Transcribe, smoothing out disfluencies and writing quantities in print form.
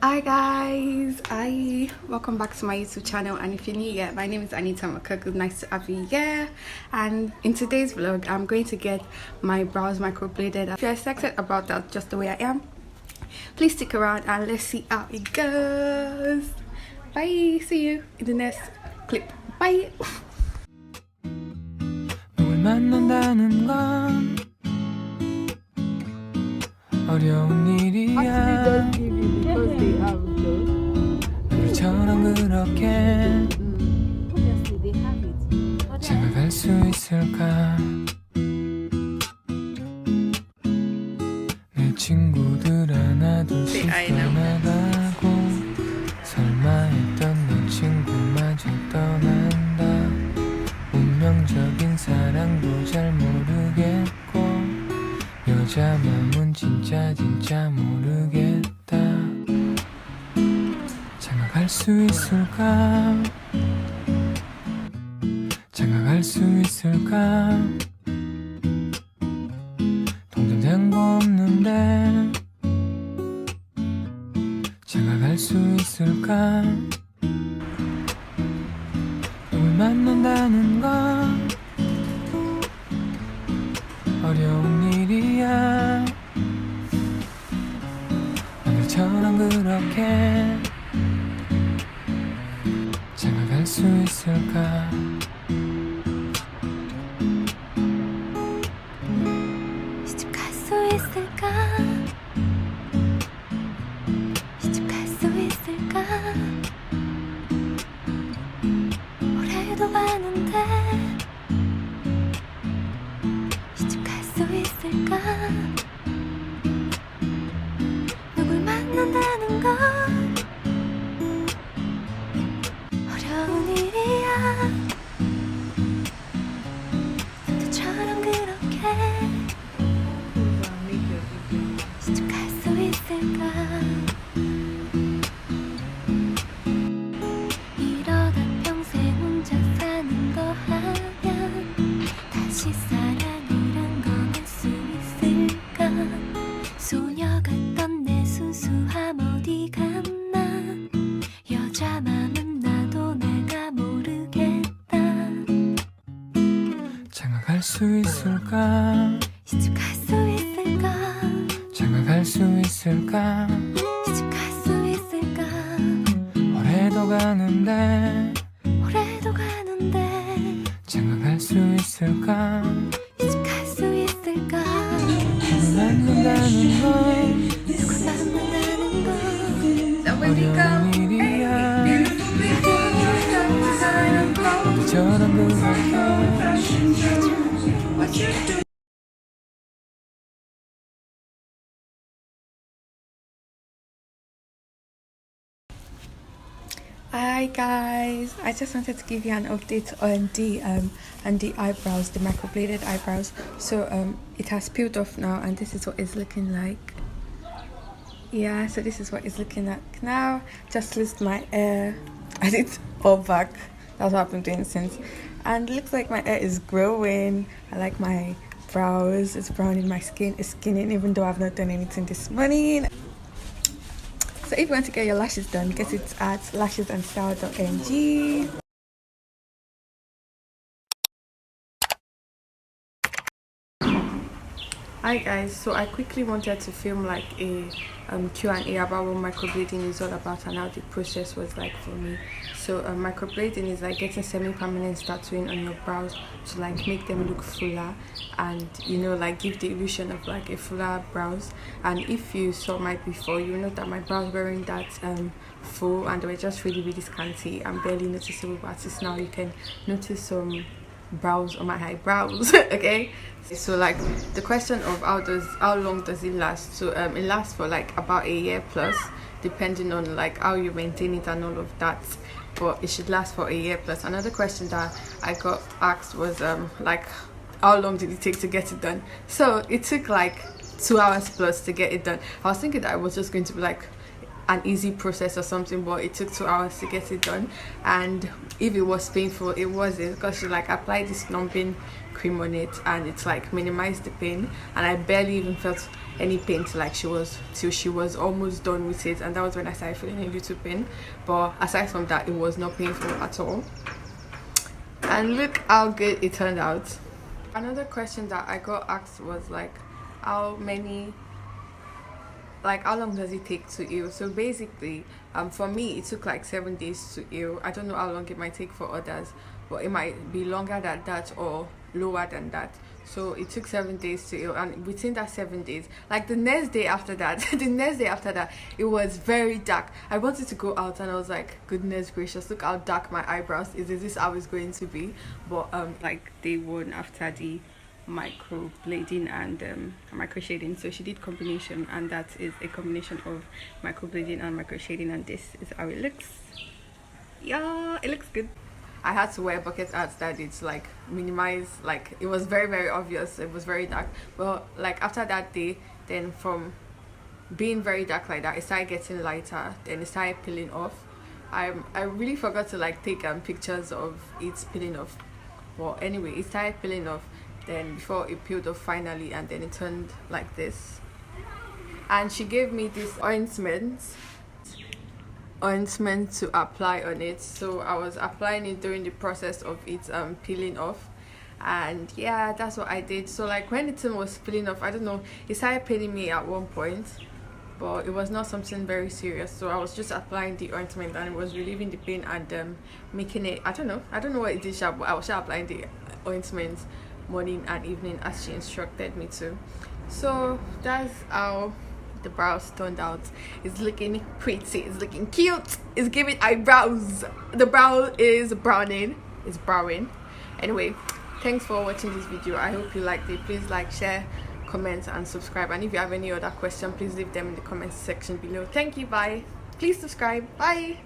Hi guys, welcome back to my YouTube channel, and if you're new here, my name is Anita Makaku. Nice to have you here. And in today's vlog I'm going to get my brows microbladed. If you're excited about that just the way I am, please stick around and let's see how it goes. Bye, see you in the next clip. Bye. 어려운 일이야. 우리처럼 그렇게 생각할 수 있을까? 내 친구들 하나 둘씩 떠나가고 설마 했던 내 친구마저 떠난다. 운명적인 사랑도 잘 모르겠고 여자 맘은 진짜 모르겠다. 장가갈 수 있을까? 장가갈 수 있을까? 동전 잔고 없는데 장가갈 수 있을까? 누굴 만난다는 건 어려운 일이야. 오늘처럼 그렇게 장가갈 수 있을까? 시집갈 수 있을까? 시집갈 수 있을까? 올해도 가는데 있을까? 누굴 만난다는 건 어려운 일이야. 너처럼 그렇게 시집갈 수 있을까? 이러다 평생 혼자 사는 거 하면 다시 사랑이란 건 소녀 같던 내 순수함 어디 갔나? 여자 맘은 나도 내가 모르겠다. 장가갈 수 있을까? 시집갈 수 있을까? 장가갈 수 있을까? 시집갈 수 있을까? 올해도 가는데 장가갈 수 있을까? 시집갈 수 있을까? 만난다는 건 누굴 만난다는 건 어려운 일이야. 우리처럼 그렇게 Hi guys, I just wanted to give you an update on the eyebrows, the microbladed eyebrows. So it has peeled off now, and this is what it's looking like. Yeah, so this is what it's looking like now. Just lose my hair and it's all back. That's what I've been doing since, and it looks like my hair is growing. I like my brows, it's browning, my skin is skinning even though I've not done anything this morning. So if you want to get your lashes done, get it at lashesandstyle.ng. Hi guys, so I quickly wanted to film like a Q&A about what microblading is all about and how the process was like for me. So microblading is like getting semi-permanent tattooing on your brows to like make them look fuller and, you know, like give the illusion of like a fuller brows. And if you saw mine before, you know that my brows weren't that full and they were just really scanty and barely noticeable, but at least now you can notice some brows on my eyebrows. Okay, so like the question of how long does it last? So it lasts for like about a year plus, depending on like how you maintain it and all of that, but it should last for a year plus. Another question that I got asked was like how long did it take to get it done? So it took like 2 hours plus to get it done. I was thinking that it was just going to be like an easy process or something, but it took 2 hours to get it done. And if it was painful, it wasn't, because she like applied this numbing cream on it and it's like minimized the pain, and I barely even felt any pain till she was almost done with it, and that was when I started feeling a little pain. But aside from that, it was not painful at all. And look how good it turned out. Another question that I got asked was like, how long does it take to heal? So basically, for me it took like 7 days to heal. I don't know how long it might take for others, but it might be longer than that or lower than that. So it took 7 days to heal, and within that 7 days, like the next day after that it was very dark. I wanted to go out and I was like, goodness gracious, look how dark my eyebrows is this how it's going to be? But like day one after the microblading and micro shading, so she did combination, and that is a combination of microblading and micro shading, and this is how it looks. Yeah, it looks good. I had to wear bucket hats that it's like minimize, like it was very very obvious, it was very dark. But like after that day, then from being very dark like that, it started getting lighter, then it started peeling off. I really forgot to like take pictures of it peeling off. Well, anyway, it started peeling off then before it peeled off finally, and then it turned like this. And she gave me this ointment to apply on it, so I was applying it during the process of it peeling off. And yeah, that's what I did. So like when it was peeling off, I don't know, it started paining me at one point, but it was not something very serious. So I was just applying the ointment and it was relieving the pain and making it, I don't know what it did, but I was just applying the ointment morning and evening as she instructed me to. So that's how the brows turned out. It's looking pretty, it's looking cute, it's giving eyebrows. The brow is browning, it's browing. Anyway, thanks for watching this video. I hope you liked it. Please like, share, comment and subscribe, and if you have any other question, please leave them in the comment section below. Thank you, bye. Please subscribe, bye.